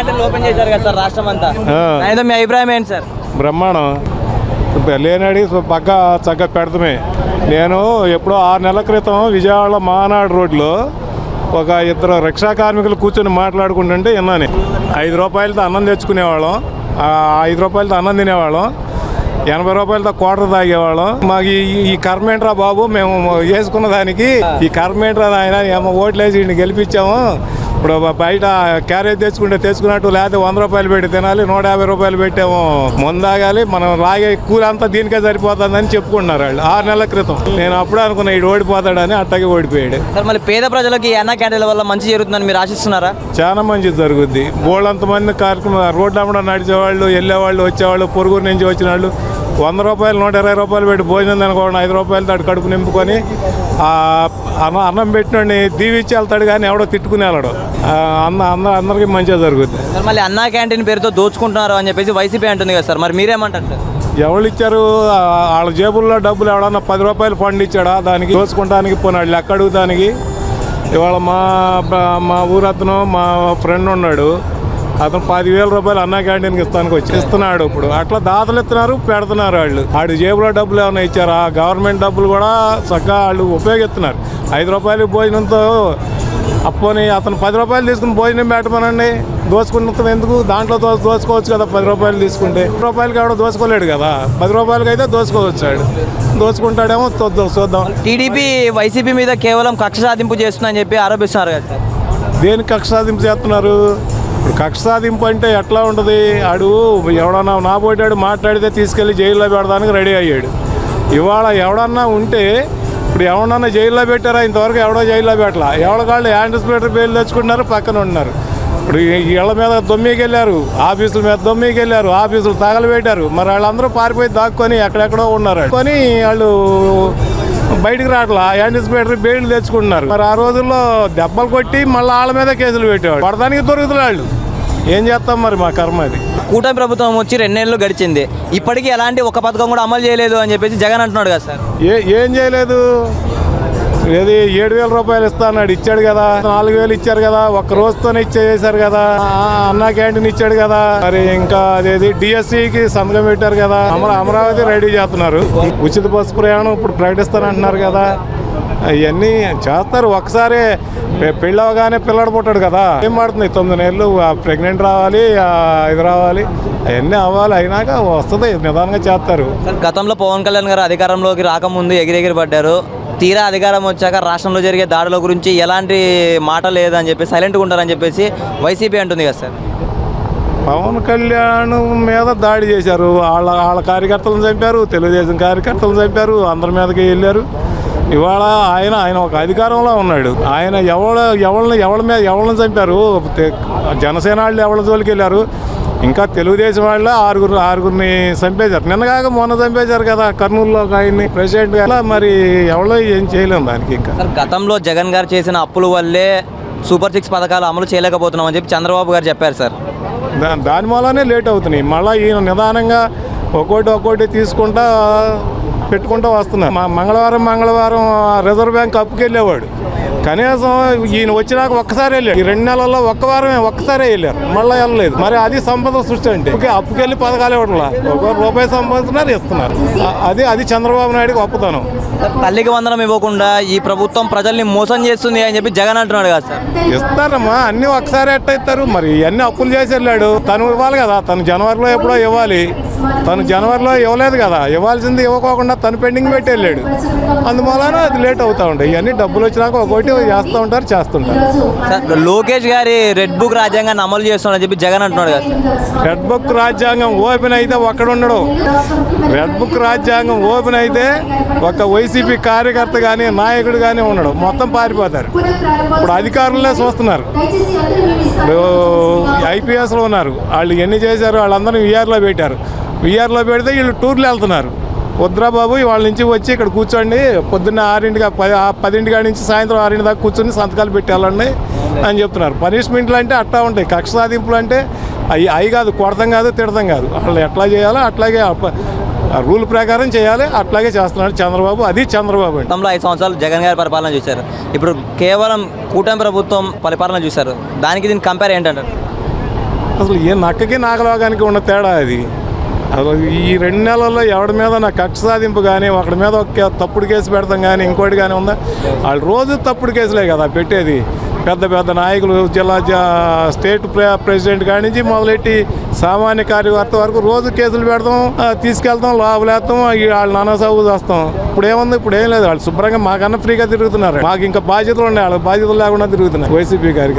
క్యాంటీన్లు ఓపెన్ చేశారు కదా సార్ రాష్ట్రం అంతా, అయితే మీ అభిప్రాయం ఏంటి సార్? బ్రహ్మాండం. లేనడి పక్క చక్కగా పెడతామే. నేను ఎప్పుడో 6 నెలల క్రితం విజయవాడ మహానాడు రోడ్లో ఒక ఇద్దరు రిక్షా కార్మికులు కూర్చొని మాట్లాడుకుంటుంటే విన్నాను. 5 రూపాయలతో అన్నం తెచ్చుకునేవాళ్ళం, 5 రూపాయలతో అన్నం తినేవాళ్ళం, 80 రూపాయలతో క్వార్టర్ తాగేవాళ్ళం. మాకు ఈ కర్మేంట్రా బాబు, మేము వేసుకున్న దానికి ఈ కర్మేంట్రా ఆయన ఏమో ఓట్లు వేసి వీడిని గెలిపించాము. ఇప్పుడు బయట క్యారేజ్ తెచ్చుకున్నట్టు లేకపోతే 100 రూపాయలు పెట్టి తినాలి, 150 రూపాయలు పెట్టాము ముందాగాలి, మనం లాగే కూలి అంతా దీనికే సరిపోతుందని చెప్పుకుంటున్నారు వాళ్ళు 6 నెలల క్రితం. నేను అప్పుడే అనుకున్నా ఇటు ఓడిపోతాడని, అట్టగే ఓడిపోయాడు. సార్ మళ్ళీ పేద ప్రజలకి అన్న క్యాంటీన్ల వల్ల మంచి జరుగుతుందని మీరు ఆశిస్తున్నారా? చాలా మంచి జరుగుద్ది. బోళ్ళంతమంది కార్యక్రమం రోడ్ల అమ్మడం నడిచేవాళ్ళు, వెళ్ళేవాళ్ళు, వచ్చేవాళ్ళు, పొరుగురు నుంచి వచ్చిన వాళ్ళు 100 రూపాయలు 120 రూపాయలు పెట్టి భోజనం తినకూడదు, 5 రూపాయలతో అటు కడుపు నింపుకొని అన్నం పెట్టినోడిని దీవిచ్చి వెళ్తాడు కానీ ఎవడో తిట్టుకుని వెళ్ళడు. అందరికీ మంచిగా జరుగుతుంది. సార్ మళ్ళీ అన్నా క్యాంటీన్ పేరుతో దోచుకుంటున్నారు అని చెప్పేసి వైసీపీ అంటుంది కదా సార్, మరి మీరేమంటారు సార్? ఎవరు ఇచ్చారు? వాళ్ళ జేబుల్లో డబ్బులు ఎవడన్నా 10 రూపాయలు ఫండ్ ఇచ్చాడా దానికి దోచుకుంటానికి? పోనాడు లెక్క అడుగుతానికి. ఇవాళ మా ఊరతను మా ఫ్రెండ్ ఉన్నాడు, అతను 10,000 రూపాయలు అన్నా క్యాంటీన్కి ఇస్తున్నాడు. ఇప్పుడు అట్లా దాతలు ఇస్తున్నారు, పెడుతున్నారు. వాళ్ళు జేబులో డబ్బులు ఏమైనా ఇచ్చారా? గవర్నమెంట్ డబ్బులు కూడా చక్కగా వాళ్ళు ఉపయోగిస్తున్నారు. 5 రూపాయలు భోజనంతో అప్పుని అతను 10 రూపాయలు తీసుకుని భోజనం పెట్టమనండి. దోచుకున్నంత ఎందుకు? దాంట్లో దోచుకోవచ్చు కదా. 10 రూపాయలు తీసుకుంటే 10 రూపాయలకి ఎవడో దోచుకోలేడు కదా. 10 రూపాయలకి అయితే దోచుకోవచ్చాడు. దోచుకుంటాడేమో చూద్దాం. టీడీపీ వైసీపీ మీద కేవలం కక్ష సాధింపు చేస్తుందని చెప్పి ఆరోపిస్తున్నారు కదా సార్. దేనికి కక్ష సాధింపు చేస్తున్నారు? ఇప్పుడు కక్ష సాధింపు అంటే ఎట్లా ఉంటుంది? ఆడు ఎవడన్నా నాపోటాడు మాట్లాడితే తీసుకెళ్ళి జైల్లో పెడడానికి రెడీ అయ్యాడు. ఇవాళ ఎవడన్నా ఉంటే ఇప్పుడు ఎవడన్నా జైల్లో పెట్టారా? ఇంతవరకు ఎవడో జైల్లో పెట్టాల. ఎవరికాళ్ళు యాంటిసిపేటరీ బెయిల్ తెచ్చుకుంటున్నారు, పక్కన ఉన్నారు. ఇప్పుడు ఇళ్ల మీద దొమ్మికి వెళ్ళారు, ఆఫీసుల మీద దొమ్మికి వెళ్ళారు, ఆఫీసులు తగలబెట్టారు. మరి వాళ్ళందరూ పారిపోయి దాక్కొని ఎక్కడెక్కడో ఉన్నారు. కొని వాళ్ళు బయటికి రావట్లా, యాంటిసిపేటరీ బెయిల్ తెచ్చుకుంటున్నారు. మరి ఆ రోజుల్లో దెబ్బలు కొట్టి మళ్ళీ వాళ్ళ మీద కేసులు పెట్టేవాడు. పడడానికి దొరుకుతున్నారు వాళ్ళు. ఏం చేస్తాం మరి, మా కర్మ అది. కూటమి ప్రభుత్వం వచ్చి 2 నెలలు గడిచింది, ఇప్పటికీ ఎలాంటి ఒక పథకం కూడా అమలు చేయలేదు అని చెప్పేసి జగన్ అంటున్నాడు కదా సార్. ఏం చేయలేదు? ఏది 7,000 రూపాయలు ఇస్తా అన్నాడు, ఇచ్చాడు కదా. 4,000 ఇచ్చారు కదా, ఒక్క రోజుతోనే ఇచ్చేసారు కదా. అన్నా క్యాంటీన్ ఇచ్చాడు కదా. మరి ఇంకా అదేది డిఎస్సికి సంతకం పెట్టారు కదా. అమరావతి రెడీ చేస్తున్నారు. ఉచిత బస్సు ప్రయాణం ఇప్పుడు ప్రకటిస్తానంటున్నారు కదా. అవన్నీ చేస్తారు. ఒకసారి పెళ్ళి అవగానే పిల్లడు పుట్టాడు కదా. ఏం పడుతుంది? 9 నెలలు ప్రెగ్నెంట్ రావాలి, ఇది రావాలి, అవన్నీ అవ్వాలి. అయినాక వస్తుంది, నిదానంగా చేస్తారు. గతంలో పవన్ కళ్యాణ్ గారు అధికారంలోకి రాకముందు ఎగిరెగిరి పడ్డారు. తీరా అధికారం వచ్చాక రాష్ట్రంలో జరిగే దాడుల గురించి ఎలాంటి మాట లేదని చెప్పి సైలెంట్గా ఉంటారని చెప్పేసి వైసీపీ అంటుంది కదా సార్. పవన్ కళ్యాణ్ మీద దాడి చేశారు. వాళ్ళ కార్యకర్తలను చంపారు, తెలుగుదేశం కార్యకర్తలను చంపారు, అందరి మీదకి వెళ్ళారు. ఇవాళ ఆయన ఒక అధికారంలో ఉన్నాడు. ఆయన ఎవరిని చంపారు? జనసేన వాళ్ళు ఎవరి జోలికి వెళ్ళారు? ఇంకా తెలుగుదేశం వాళ్ళు ఆరుగురిని చంపేశారు. నిన్నగాక మొన్న చంపేశారు కదా కర్నూలులో ఆయన్ని ప్రెసిడెంట్ గా. మరి ఎవరో ఏం చేయలేము దానికి. ఇంకా గతంలో జగన్ గారు చేసిన అప్పుల వల్లే సూపర్ 6 పథకాలు అమలు చేయలేకపోతున్నామని చెప్పి చంద్రబాబు గారు చెప్పారు సార్. దాని మూలనే లేట్ అవుతున్నాయి. మళ్ళీ ఈయన నిదానంగా ఒక్కోటి తీసుకుంటా పెట్టుకుంటూ వస్తున్నారు. మంగళవారం రిజర్వ్ బ్యాంక్ అప్పుకి వెళ్ళేవాడు. కనీసం ఈయన వచ్చినాక ఒక్కసారి వెళ్ళాడు. ఈ 2 నెలల్లో ఒక్కసారే వెళ్ళారు, మళ్ళీ వెళ్ళలేదు. మరి అది సంపద సృష్టి అంటే. అప్పుకెళ్ళి పథకాలు ఇవ్వడంలా, ₹1 సంపాదిస్తున్నారు, ఇస్తున్నారు. అది చంద్రబాబు నాయుడుకి గొప్పతనం. తల్లికి వందనం ఇవ్వకుండా ఈ ప్రభుత్వం ప్రజల్ని మోసం చేస్తుంది అని చెప్పి జగన్ అంటున్నాడు కదా సార్. ఇస్తారమ్మా, అన్ని ఒకసారి ఎట్ట ఇస్తారు? మరి అన్ని అప్పులు చేసి వెళ్ళాడు. తను ఇవ్వాలి కదా. తను జనవరిలో ఎప్పుడో ఇవ్వాలి. తను జనవరిలో ఇవ్వలేదు కదా. ఇవ్వాల్సింది ఇవ్వకోకుండా తను పెండింగ్ పెట్టి వెళ్ళాడు. అందువలన అది లేట్ అవుతూ ఉంటాయి. ఇవన్నీ డబ్బులు వచ్చినాక ఒకటి చేస్తుంటారు. లోకేష్ గారి రెడ్ బుక్ రాజ్యాంగాన్ని అమలు చేస్తున్నాడని చెప్పి జగన్ అంటున్నాడు కదా. రెడ్ బుక్ రాజ్యాంగం ఓపెన్ అయితే ఒక్కడ ఉండడు. రెడ్ బుక్ రాజ్యాంగం ఓపెన్ అయితే ఒక వైసీపీ కార్యకర్త కానీ నాయకుడు కానీ ఉండడు, మొత్తం పారిపోతారు. ఇప్పుడు అధికారులే చూస్తున్నారు. ఐపీఎస్లో ఉన్నారు, వాళ్ళు ఎన్ని చేశారు? వాళ్ళందరూ విఆర్లో పెట్టారు. విఆర్లో పెడితే వీళ్ళు టూర్లు వెళ్తున్నారు. వద్దురా బాబు, వాళ్ళ నుంచి వచ్చి ఇక్కడ కూర్చోండి, పొద్దున్న 10 కాడి నుంచి సాయంత్రం 6 దాకా కూర్చొని సంతకాలు పెట్టాలండి అని చెప్తున్నారు. పనిష్మెంట్లు అంటే అట్టా ఉంటాయి. కక్ష సాధింపులు అంటే అవి కాదు, కొడతాం కాదు, తిడతాం కాదు. వాళ్ళు ఎట్లా చేయాలో అట్లాగే రూల్ ప్రకారం చేయాలి, అట్లాగే చేస్తున్నాడు చంద్రబాబు. అది చంద్రబాబు. గతంలో 5 సంవత్సరాలు జగన్ గారి పరిపాలన చూశారు, ఇప్పుడు కేవలం కూటమి ప్రభుత్వం పరిపాలన చూశారు. దీనికి కంపేర్ ఏంటంటారు? అసలు ఏ నక్కకి నాగలోగానికి ఉన్న తేడా అది. అసలు ఈ 2 నెలల్లో ఎవడి మీద నా కక్ష సాధింపు కానీ ఒకడి మీద ఒక తప్పుడు కేసు పెడతాం కానీ ఇంకోటి కానీ ఉందా? వాళ్ళు రోజు తప్పుడు కేసులే కదా పెట్టేది. పెద్ద పెద్ద నాయకులు జిల్లా స్టేట్ ప్రెసిడెంట్ కాడి నుంచి మొదలెట్టి సామాన్య కార్యకర్త వరకు రోజు కేసులు పెడతాం, తీసుకెళ్తాం, లోపలేస్తాం, వాళ్ళు నానా సాగు చేస్తాం. ఇప్పుడు ఏముంది? ఇప్పుడు ఏం లేదు. వాళ్ళు శుభ్రంగా మాకన్నా ఫ్రీగా తిరుగుతున్నారు. మాకు ఇంకా బాధ్యతలు ఉన్నాయి, వాళ్ళకి బాధ్యతలు లేకుండా తిరుగుతున్నారు వైసీపీ కార్యకర్త.